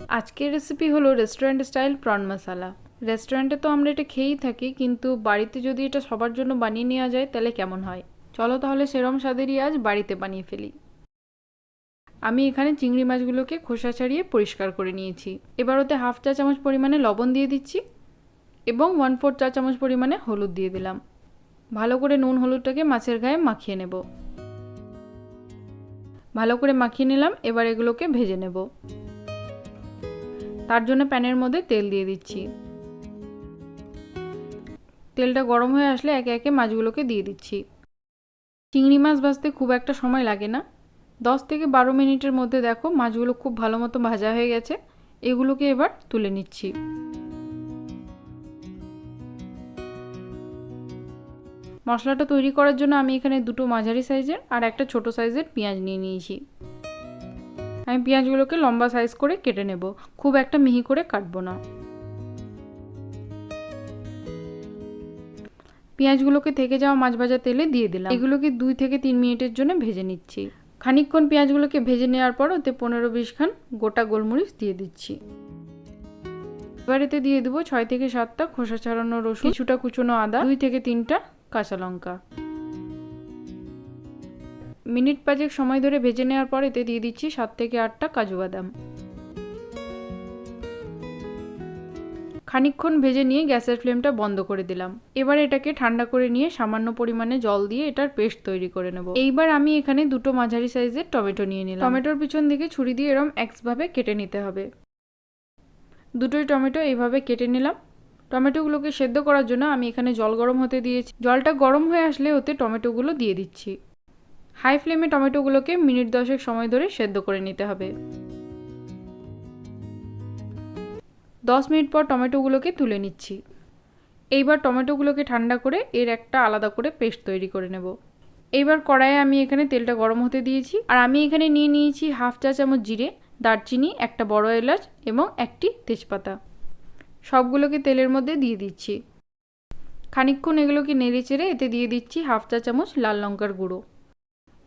আজকের রেসিপি হলো restaurant style prawn মশালা। রেস্টুরেন্টে তো আমরা এটা খেয়েই থাকি, কিন্তু বাড়িতে যদি এটা সবার জন্য বানিয়ে নেওয়া যায় তাহলে কেমন হয়। চলো তাহলে সেরম স্বাদেরই আজ বাড়িতে বানিয়ে ফেলি। আমি এখানে চিংড়ি মাছগুলোকে খোসা ছাড়িয়ে পরিষ্কার করে নিয়েছি। এবার ওতে হাফ চা চামচ পরিমাণে লবণ দিয়ে দিচ্ছি এবং 1/4 চা চামচ পরিমাণে হলুদ দিয়ে দিলাম। ভালো করে নুন হলুদটাকে মাছের গায়ে মাখিয়ে নেব। ভালো করে মাখিয়ে নিলাম। এবার এগুলোকে ভেজে নেব। তার জন্য প্যানের মধ্যে তেল দিয়ে দিচ্ছি। তেলটা গরম হয়ে আসলে একে একে মাছগুলোকে দিয়ে দিচ্ছি। চিংড়ি মাছ ভাজতে খুব একটা সময় লাগে না, 10 থেকে 12 মিনিটের মধ্যে দেখো মাছগুলো খুব ভালো মতো ভাজা হয়ে গেছে। এগুলোকে এবার তুলে নিচ্ছি। মশলাটা তৈরি করার জন্য আমি এখানে দুটো মাঝারি সাইজের আর একটা ছোট সাইজের পেঁয়াজ নিয়ে নিয়েছি। আমি পেঁয়াজগুলোকে লম্বা সাইজ করে কেটে নেব, খুব একটা মিহি করে কাটবো না। পেঁয়াজগুলোকে থেকে যাওয়া মাছ ভাজা তেলে দিয়ে দিলাম। এগুলোকে 2 থেকে 3 মিনিটের জন্য ভেজে নিচ্ছি। খানিকক্ষণ পেঁয়াজগুলোকে ভেজে নেওয়ার পর ওতে 15-20 খান গোটা গোলমরিচ দিয়ে দিচ্ছি। এবার এতে দিয়ে দেবো 6 থেকে 7টা খোসা ছাড়ানো রসুন, কিছুটা কুচনো আদা, 2 থেকে 3টা কাঁচা লঙ্কা। মিনিট 5 সময় ধরে ভেজে নেওয়ার পর এতে দিয়ে দিচ্ছি 7 থেকে 8টা কাজু বাদাম। খানিকক্ষণ ভেজে নিয়ে গ্যাসের ফ্লেমটা বন্ধ করে দিলাম। এবার এটাকে ঠান্ডা করে নিয়ে সামান্য পরিমাণে জল দিয়ে এটার পেস্ট তৈরি করে নেব। এইবার আমি এখানে দুটো মাঝারি সাইজের টমেটো নিয়ে নিলাম। টমেটোর পিছন দিকে ছুরি দিয়ে এরকম এক্সভাবে কেটে নিতে হবে। দুটোই টমেটো এইভাবে কেটে নিলাম। টমেটোগুলোকে সেদ্ধ করার জন্য আমি এখানে জল গরম হতে দিয়েছি। জলটা গরম হয়ে আসলে ওতে টমেটোগুলো দিয়ে দিচ্ছি। হাই ফ্লেমে টমেটোগুলোকে মিনিট 10 সময় ধরে সেদ্ধ করে নিতে হবে। 10 মিনিট পর টমেটোগুলোকে তুলে নিচ্ছি। এইবার টমেটোগুলোকে ঠান্ডা করে এর একটা আলাদা করে পেস্ট তৈরি করে নেব। এইবার কড়াইয়ে আমি এখানে তেলটা গরম হতে দিয়েছি আর আমি এখানে নিয়ে নিয়েছি হাফ চা চামচ জিরে, দারচিনি, একটা বড় এলাচ এবং একটি তেজপাতা। সবগুলোকে তেলের মধ্যে দিয়ে দিচ্ছি। খানিকক্ষণ এগুলোকে নেড়ে চেড়ে এতে দিয়ে দিচ্ছি হাফ চা চামচ লাল লঙ্কার গুঁড়ো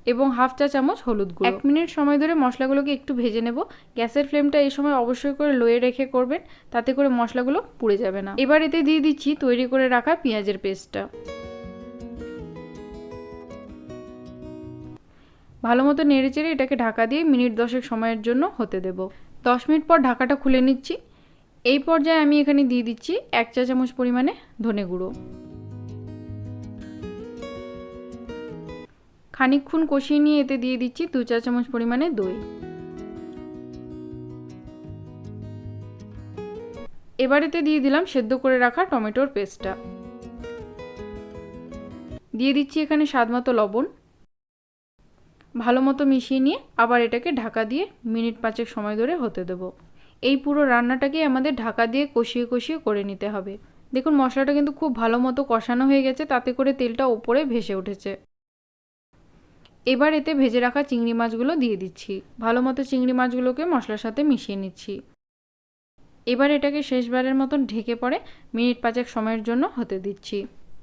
এবং হাফ চা চামচ হলুদ গুঁড়ো। 1 মিনিট সময় ধরে মশলাগুলোকে একটু ভেজে নেব। গ্যাসের ফ্লেমটা এই সময় অবশ্যই করে লোয়ে রেখে করবেন, তাতে করে মশলাগুলো পুড়ে যাবে না। এবার এতে দিয়ে দিচ্ছি তৈরি করে রাখা পেঁয়াজের পেস্টটা। ভালো মতো নেড়ে চেড়ে এটাকে ঢাকা দিয়ে মিনিট 10 সময়ের জন্য হতে দেব। 10 মিনিট পর ঢাকাটা খুলে নিচ্ছি। এই পর্যায়ে আমি এখানে দিয়ে দিচ্ছি 1 চা চামচ পরিমাণে ধনে গুঁড়ো। খানিকক্ষণ কষিয়ে নিয়ে এতে দিয়ে দিচ্ছি 2 চা চামচ পরিমাণে দই। এবার এতে দিয়ে দিলাম সেদ্ধ করে রাখা টমেটোর পেস্টটা। দিয়ে দিচ্ছি এখানে স্বাদমতো লবণ। ভালো মতো মিশিয়ে নিয়ে আবার এটাকে ঢাকা দিয়ে মিনিট 5 সময় ধরে হতে দেব। এই পুরো রান্নাটাকে আমাদের ঢাকা দিয়ে কষিয়ে কষিয়ে করে নিতে হবে। দেখুন মশলাটা কিন্তু খুব ভালো মতো কষানো হয়ে গেছে, তাতে করে তেলটা উপরে ভেসে উঠেছে। এবার এতে ভেজে রাখা চিংড়ি মাছগুলো দিয়ে দিচ্ছি। ভালো মতো চিংড়ি মাছগুলোকে মশলার সাথে মিশিয়ে নিচ্ছি। এবার এটাকে শেষবারের মতন ঢেকে পড়ে মিনিট 5 সময়ের জন্য হতে দিচ্ছি।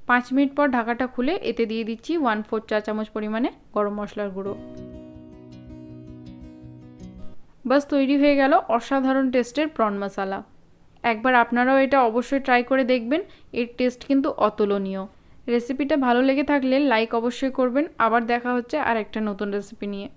5 মিনিট পর ঢাকাটা খুলে এতে দিয়ে দিচ্ছি 1/4 চা চামচ পরিমাণে গরম মশলার গুঁড়ো। বাস তৈরি হয়ে গেল অসাধারণ টেস্টের প্রন মশালা। একবার আপনারাও এটা অবশ্যই ট্রাই করে দেখবেন, এর টেস্ট কিন্তু অতুলনীয়। রেসিপিটা ভালো লেগে থাকলে লাইক অবশ্যই করবেন। আবার দেখা হচ্ছে আর একটা নতুন রেসিপি নিয়ে।